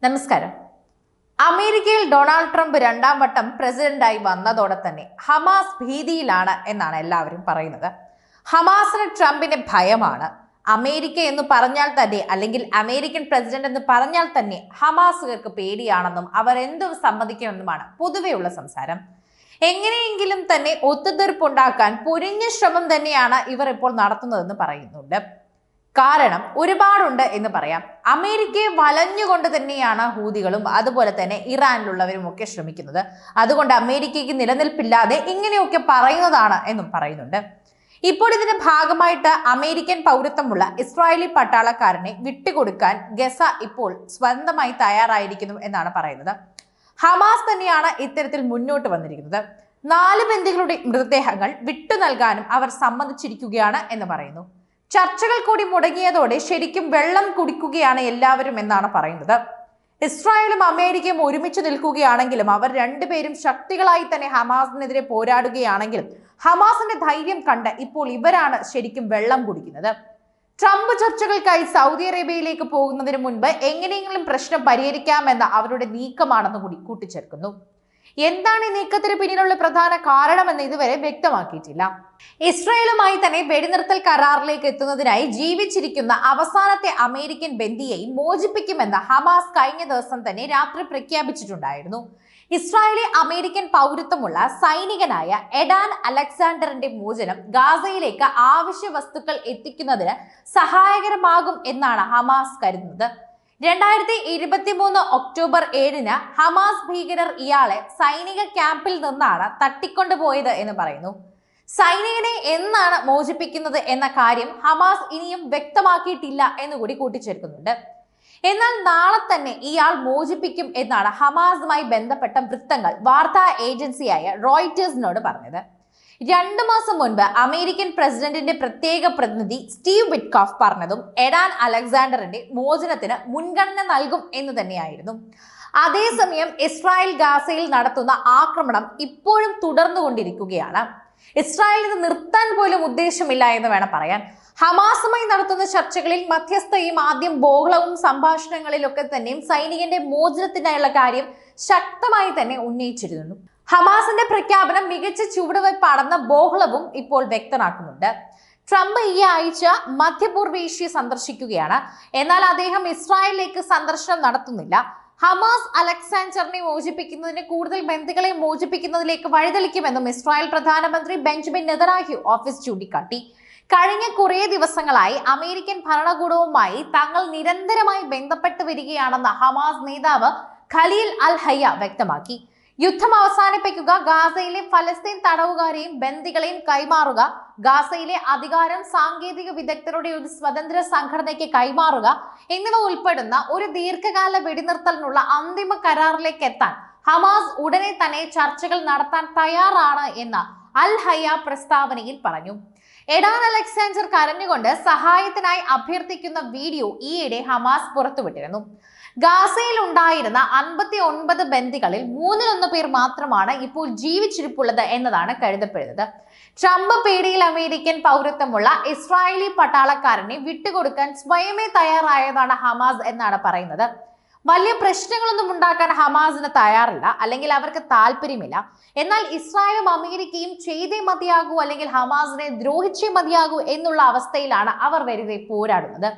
നമസ്കാരം. അമേരിക്കയിൽ Donald Trump രണ്ടാം വട്ടം പ്രസിഡന്റായി വന്നതോടെ തന്നെ ഹമാസ് ഭീതിയിലാണ് എന്നാണ് എല്ലാവരും പറയുന്നത്. ഹമാസിന് ട്രംപിന്റെ ഭയമാണ്. അമേരിക്ക എന്ന് പറഞ്ഞാൽ തന്നെ, അല്ലെങ്കിൽ അമേരിക്കൻ പ്രസിഡന്റ് എന്ന് പറഞ്ഞാൽ തന്നെ ഹമാസുകാർക്ക് പേടിയാണെന്നും അവർ എന്തും സമ്മതിക്കുമെന്നുമാണ് പൊതുവെയുള്ള സംസാരം. എങ്ങനെയെങ്കിലും തന്നെ ഒത്തുതീർപ്പുണ്ടാക്കാൻ പൊരിഞ്ഞ ശ്രമം തന്നെയാണ് ഇവർ ഇപ്പോൾ നടത്തുന്നതെന്ന് പറയുന്നുണ്ട്. കാരണം ഒരുപാടുണ്ട് എന്ന് പറയാം. അമേരിക്കയെ വലഞ്ഞുകൊണ്ട് തന്നെയാണ് ഹൂതികളും അതുപോലെ തന്നെ ഇറാനിലുള്ളവരും ഒക്കെ ശ്രമിക്കുന്നത്. അതുകൊണ്ട് അമേരിക്കയ്ക്ക് നിലനിൽപ്പില്ലാതെ ഇങ്ങനെയൊക്കെ പറയുന്നതാണ് എന്നും പറയുന്നുണ്ട്. ഇപ്പോൾ ഇതിന്റെ ഭാഗമായിട്ട് അമേരിക്കൻ പൗരത്വമുള്ള ഇസ്രായേലി പട്ടാളക്കാരനെ വിട്ടുകൊടുക്കാൻ ഗസ ഇപ്പോൾ സ്വന്തമായി തയ്യാറായിരിക്കുന്നു എന്നാണ് പറയുന്നത്. ഹമാസ് തന്നെയാണ് ഇത്തരത്തിൽ മുന്നോട്ട് വന്നിരിക്കുന്നത്. 4 ബന്ദികളുടെ മൃതദേഹങ്ങൾ വിട്ടു നൽകാനും അവർ സമ്മതിച്ചിരിക്കുകയാണ് എന്ന് പറയുന്നു. ചർച്ചകൾ കൂടി മുടങ്ങിയതോടെ ശരിക്കും വെള്ളം കുടിക്കുകയാണ് എല്ലാവരും എന്നാണ് പറയുന്നത്. ഇസ്രായേലും അമേരിക്കയും ഒരുമിച്ച് നിൽക്കുകയാണെങ്കിലും അവർ രണ്ടുപേരും ശക്തികളായി തന്നെ ഹമാസിനെതിരെ പോരാടുകയാണെങ്കിലും ഹമാസിന്റെ ധൈര്യം കണ്ട് ഇപ്പോൾ ഇവരാണ് ശരിക്കും വെള്ളം കുടിക്കുന്നത്. ട്രംപ് ചർച്ചകൾക്കായി സൗദി അറേബ്യയിലേക്ക് പോകുന്നതിന് മുൻപ് എങ്ങനെയെങ്കിലും പ്രശ്നം പരിഹരിക്കാമെന്ന അവരുടെ നീക്കമാണെന്ന് കൂടി കൂട്ടിച്ചേർക്കുന്നു. എന്താണ് ഈ നീക്കത്തിന് പിന്നിലുള്ള പ്രധാന കാരണമെന്ന് ഇതുവരെ വ്യക്തമാക്കിയിട്ടില്ല. ഇസ്രായേലുമായി തന്നെ വെടിനിർത്തൽ കരാറിലേക്ക് എത്തുന്നതിനായി ജീവിച്ചിരിക്കുന്ന അവസാനത്തെ അമേരിക്കൻ ബന്ദിയെയും മോചിപ്പിക്കുമെന്ന് ഹമാസ് കഴിഞ്ഞ ദിവസം തന്നെ രാത്രി പ്രഖ്യാപിച്ചിട്ടുണ്ടായിരുന്നു. ഇസ്രായേലി അമേരിക്കൻ പൗരത്വമുള്ള സൈനികനായ എഡാൻ അലക്സാണ്ടറിന്റെ മോചനം ഗാസയിലേക്ക് ആവശ്യ വസ്തുക്കൾ എത്തിക്കുന്നതിന് സഹായകരമാകും എന്നാണ് ഹമാസ് കരുതുന്നത്. 2023 ഒക്ടോബർ 7 ഹമാസ് ഭീകരർ ഇയാളെ സൈനിക ക്യാമ്പിൽ നിന്നാണ് തട്ടിക്കൊണ്ടുപോയത് എന്ന് പറയുന്നു. സൈനികനെ എന്നാണ് മോചിപ്പിക്കുന്നത് എന്ന കാര്യം ഹമാസ് ഇനിയും വ്യക്തമാക്കിയിട്ടില്ല എന്നുകൂടി കൂട്ടിച്ചേർക്കുന്നുണ്ട്. എന്നാൽ നാളെ തന്നെ ഇയാൾ മോചിപ്പിക്കും എന്നാണ് ഹമാസുമായി ബന്ധപ്പെട്ട വൃത്തങ്ങൾ വാർത്താ ഏജൻസിയായ റോയിറ്റേഴ്സിനോട് പറഞ്ഞത്. 2 മാസം മുൻപ് അമേരിക്കൻ പ്രസിഡന്റിന്റെ പ്രത്യേക പ്രതിനിധി സ്റ്റീവ് വിറ്റ്കോഫ് പറഞ്ഞതും എഡാൻ അലക്സാണ്ടറിന്റെ മോചനത്തിന് മുൻഗണന നൽകും എന്ന് തന്നെയായിരുന്നു. അതേസമയം ഇസ്രായേൽ ഗാസയിൽ നടത്തുന്ന ആക്രമണം ഇപ്പോഴും തുടർന്നുകൊണ്ടിരിക്കുകയാണ്. ഇസ്രായേൽ ഇത് നിർത്താൻ പോലും ഉദ്ദേശമില്ല എന്ന് വേണം പറയാൻ. ഹമാസുമായി നടത്തുന്ന ചർച്ചകളിൽ മധ്യസ്ഥയും ആദ്യം ബഹളവും സംഭാഷണങ്ങളിലൊക്കെ തന്നെയും സൈനികന്റെ മോചനത്തിനായുള്ള കാര്യം ശക്തമായി തന്നെ ഉന്നയിച്ചിരുന്നു. ഹമാസിന്റെ പ്രഖ്യാപനം മികച്ച ചുവടുവയ്പ്പാണെന്ന ബഹളവും ഇപ്പോൾ വ്യക്തമാക്കുന്നുണ്ട്. ട്രംപ് ഈ ആഴ്ച മധ്യപൂർവേഷ്യ സന്ദർശിക്കുകയാണ്. എന്നാൽ അദ്ദേഹം ഇസ്രായേലിലേക്ക് സന്ദർശനം നടത്തുന്നില്ല. ഹമാസ് അലക്സാണ്ടറിനെ മോചിപ്പിക്കുന്നതിന് കൂടുതൽ ബന്ദികളെ മോചിപ്പിക്കുന്നതിലേക്ക് വഴിതെളിക്കുമെന്നും ഇസ്രായേൽ പ്രധാനമന്ത്രി ബെഞ്ചമിൻ നെതന്യാഹു ഓഫീസ് ചൂണ്ടിക്കാട്ടി. കഴിഞ്ഞ കുറേ ദിവസങ്ങളായി അമേരിക്കൻ ഭരണകൂടവുമായി തങ്ങൾ നിരന്തരമായി ബന്ധപ്പെട്ട് വരികയാണെന്ന് ഹമാസ് നേതാവ് ഖലീൽ അൽ ഹയ്യ വ്യക്തമാക്കി. യുദ്ധം അവസാനിപ്പിക്കുക, ഗാസയിലെ ഫലസ്തീൻ തടവുകാരെയും ബന്ദികളെയും കൈമാറുക, ഗാസയിലെ അധികാരം സാങ്കേതിക വിദഗ്ധരുടെ ഒരു സ്വതന്ത്ര സംഘടനയ്ക്ക് കൈമാറുക എന്നിവ ഉൾപ്പെടുന്ന ഒരു ദീർഘകാല വെടിനിർത്തലിനുള്ള അന്തിമ കരാറിലേക്ക് എത്താൻ ഹമാസ് ഉടനെ തന്നെ ചർച്ചകൾ നടത്താൻ തയ്യാറാണ് എന്ന് അൽ ഹയ്യ പ്രസ്താവനയിൽ പറഞ്ഞു. എഡാൻ അലക്സാണ്ടർ കരഞ്ഞുകൊണ്ട് സഹായത്തിനായി അഭ്യർത്ഥിക്കുന്ന വീഡിയോ ഈയിടെ ഹമാസ് പുറത്തുവിട്ടിരുന്നു. ഗാസയിൽ ഉണ്ടായിരുന്ന 59 ബന്ദികളിൽ 3-1 പേർ മാത്രമാണ് ഇപ്പോൾ ജീവിച്ചിരിപ്പുള്ളത് എന്നതാണ് കരുതപ്പെടുന്നത്. ട്രംപ് പേടിയിൽ അമേരിക്കൻ പൗരത്വമുള്ള ഇസ്രായേലി പട്ടാളക്കാരനെ വിട്ടുകൊടുക്കാൻ സ്വയമേ തയ്യാറായതാണ് ഹമാസ് എന്നാണ് പറയുന്നത്. വലിയ പ്രശ്നങ്ങളൊന്നും ഉണ്ടാക്കാൻ ഹമാസിന് തയ്യാറില്ല, അല്ലെങ്കിൽ അവർക്ക് താല്പര്യമില്ല. എന്നാൽ ഇസ്രായേലും അമേരിക്കയും ചെയ്തേ മതിയാകൂ, അല്ലെങ്കിൽ ഹമാസിനെ ദ്രോഹിച്ചേ മതിയാകൂ എന്നുള്ള അവസ്ഥയിലാണ് അവർ വെറുതെ പോരാടുന്നത്.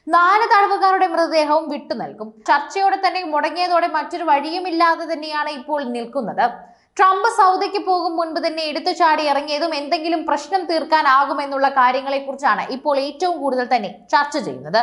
4 തടവുകാരുടെ മൃതദേഹവും വിട്ടു നൽകും. ചർച്ചയോടെ തന്നെ മുടങ്ങിയതോടെ മറ്റൊരു വഴിയുമില്ലാതെ തന്നെയാണ് ഇപ്പോൾ നിൽക്കുന്നത്. ട്രംപ് സൗദിക്ക് പോകും മുൻപ് തന്നെ എടുത്തു ചാടി ഇറങ്ങിയതും എന്തെങ്കിലും പ്രശ്നം തീർക്കാനാകുമെന്നുള്ള കാര്യങ്ങളെക്കുറിച്ചാണ് ഇപ്പോൾ ഏറ്റവും കൂടുതൽ തന്നെ ചർച്ച ചെയ്യുന്നത്.